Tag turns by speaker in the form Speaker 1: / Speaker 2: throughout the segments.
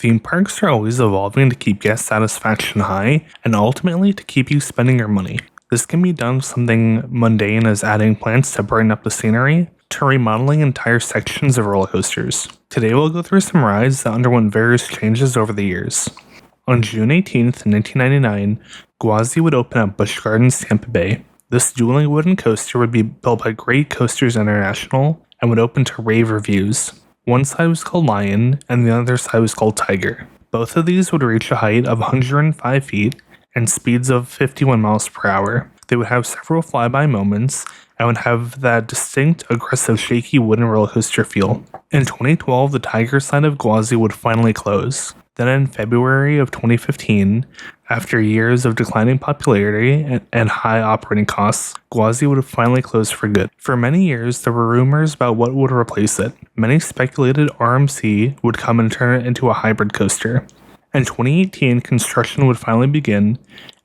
Speaker 1: Theme parks are always evolving to keep guest satisfaction high and ultimately to keep you spending your money. This can be done with something mundane as adding plants to brighten up the scenery, to remodeling entire sections of roller coasters. Today we'll go through some rides that underwent various changes over the years. On June 18th, 1999, Gwazi would open at Busch Gardens, Tampa Bay. This dueling wooden coaster would be built by Great Coasters International and would open to rave reviews. One side was called Lion, and the other side was called Tiger. Both of these would reach a height of 105 feet and speeds of 51 miles per hour. They would have several flyby moments and would have that distinct, aggressive, shaky wooden roller coaster feel. In 2012, the Tiger side of Gwazi would finally close. Then in February of 2015, after years of declining popularity and high operating costs, Gwazi would have finally closed for good. For many years, there were rumors about what would replace it. Many speculated RMC would come and turn it into a hybrid coaster. In 2018, construction would finally begin,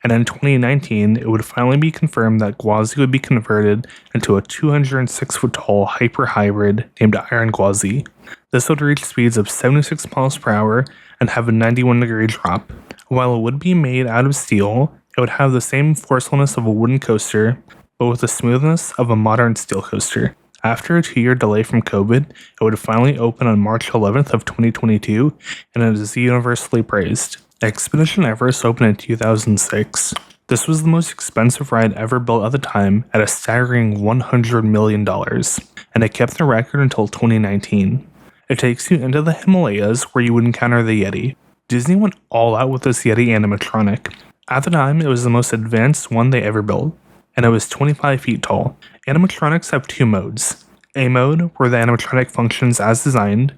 Speaker 1: and in 2019, it would finally be confirmed that Gwazi would be converted into a 206-foot-tall hyper-hybrid named Iron Gwazi. This would reach speeds of 76 miles per hour and have a 91-degree drop. While it would be made out of steel, it would have the same forcefulness of a wooden coaster, but with the smoothness of a modern steel coaster. After a 2-year delay from COVID, it would finally open on March 11th of 2022, and it is universally praised. Expedition Everest opened in 2006. This was the most expensive ride ever built at the time at a staggering $100 million, and it kept the record until 2019. It takes you into the Himalayas where you would encounter the Yeti. Disney went all out with this Yeti animatronic. At the time, it was the most advanced one they ever built, and it was 25 feet tall. Animatronics have two modes: A mode, where the animatronic functions as designed,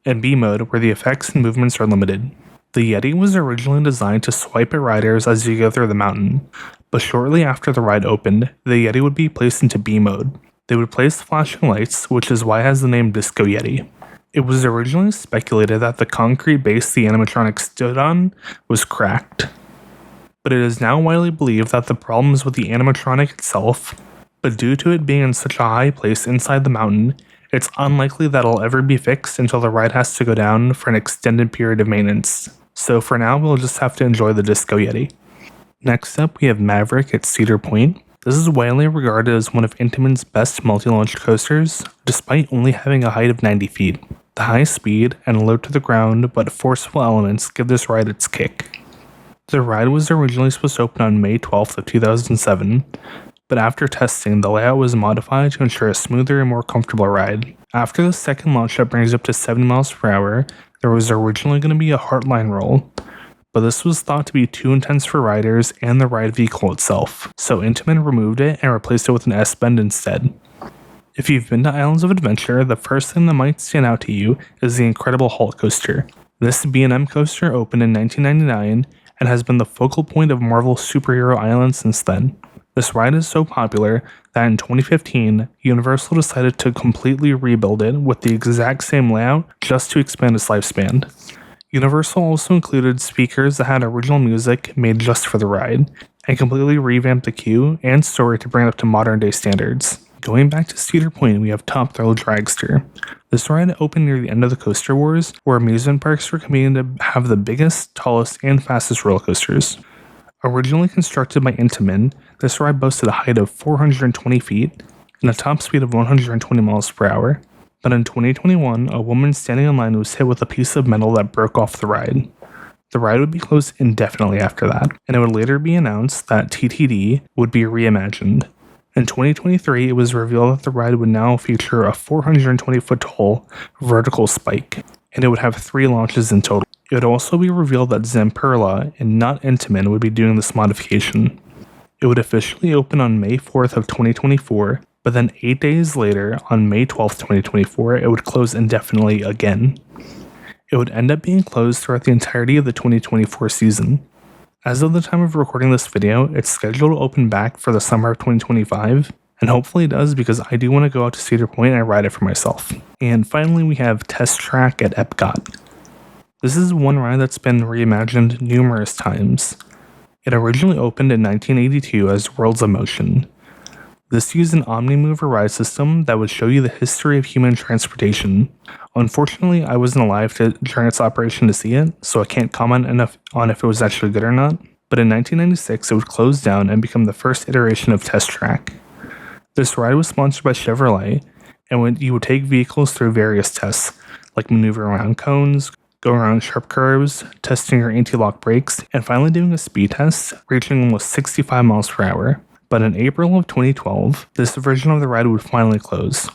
Speaker 1: and B mode, where the effects and movements are limited. The Yeti was originally designed to swipe at riders as you go through the mountain, but shortly after the ride opened, the Yeti would be placed into B mode. They would place flashing lights, which is why it has the name Disco Yeti. It was originally speculated that the concrete base the animatronic stood on was cracked, but it is now widely believed that the problem is with the animatronic itself, but due to it being in such a high place inside the mountain, it's unlikely that it'll ever be fixed until the ride has to go down for an extended period of maintenance. So for now, we'll just have to enjoy the Disco Yeti. Next up, we have Maverick at Cedar Point. This is widely regarded as one of Intamin's best multi-launch coasters, despite only having a height of 90 feet. The high speed and low to the ground but forceful elements give this ride its kick. The ride was originally supposed to open on May 12th of 2007, but after testing, the layout was modified to ensure a smoother and more comfortable ride. After the second launch that brings up to 70 miles per hour, there was originally going to be a Heartline roll, but this was thought to be too intense for riders and the ride vehicle itself, so Intamin removed it and replaced it with an S-bend instead. If you've been to Islands of Adventure, the first thing that might stand out to you is the Incredible Hulk coaster. This B&M coaster opened in 1999 and has been the focal point of Marvel's Superhero Island since then. This ride is so popular that in 2015, Universal decided to completely rebuild it with the exact same layout just to expand its lifespan. Universal also included speakers that had original music made just for the ride, and completely revamped the queue and story to bring it up to modern day standards. Going back to Cedar Point, we have Top Thrill Dragster. This ride opened near the end of the Coaster Wars, where amusement parks were competing to have the biggest, tallest, and fastest roller coasters. Originally constructed by Intamin, this ride boasted a height of 420 feet and a top speed of 120 miles per hour. But in 2021, a woman standing in line was hit with a piece of metal that broke off the ride. The ride would be closed indefinitely after that, and it would later be announced that TTD would be reimagined. In 2023, it was revealed that the ride would now feature a 420-foot-tall vertical spike, and it would have 3 launches in total. It would also be revealed that Zamperla and not Intamin would be doing this modification. It would officially open on May 4th of 2024, but then 8 days later, on May 12th, 2024, it would close indefinitely again. It would end up being closed throughout the entirety of the 2024 season. As of the time of recording this video, it's scheduled to open back for the summer of 2025, and hopefully it does because I do want to go out to Cedar Point and ride it for myself. And finally, we have Test Track at Epcot. This is one ride that's been reimagined numerous times. It originally opened in 1982 as Worlds of Motion. This used an OmniMover ride system that would show you the history of human transportation. Unfortunately, I wasn't alive during its operation to see it, so I can't comment enough on if it was actually good or not, but in 1996 it would close down and become the first iteration of Test Track. This ride was sponsored by Chevrolet, and you would take vehicles through various tests, like maneuvering around cones, going around sharp curves, testing your anti-lock brakes, and finally doing a speed test, reaching almost 65 miles per hour. But in April of 2012, this version of the ride would finally close.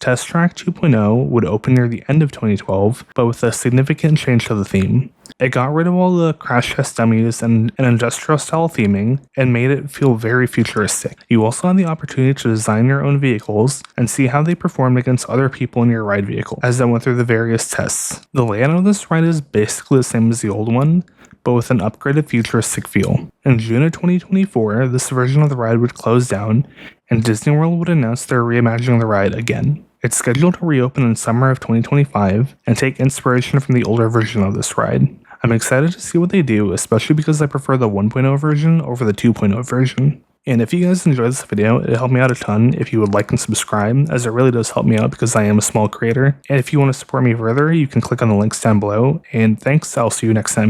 Speaker 1: Test Track 2.0 would open near the end of 2012, but with a significant change to the theme. It got rid of all the crash test dummies and an industrial-style theming, and made it feel very futuristic. You also had the opportunity to design your own vehicles and see how they performed against other people in your ride vehicle as they went through the various tests. The layout of this ride is basically the same as the old one, but with an upgraded futuristic feel. In June of 2024, this version of the ride would close down, and Disney World would announce they're reimagining the ride again. It's scheduled to reopen in summer of 2025 and take inspiration from the older version of this ride. I'm excited to see what they do, especially because I prefer the 1.0 version over the 2.0 version. And if you guys enjoyed this video, it helped me out a ton if you would like and subscribe, as it really does help me out because I am a small creator. And if you want to support me further, you can click on the links down below. And thanks, I'll see you next time.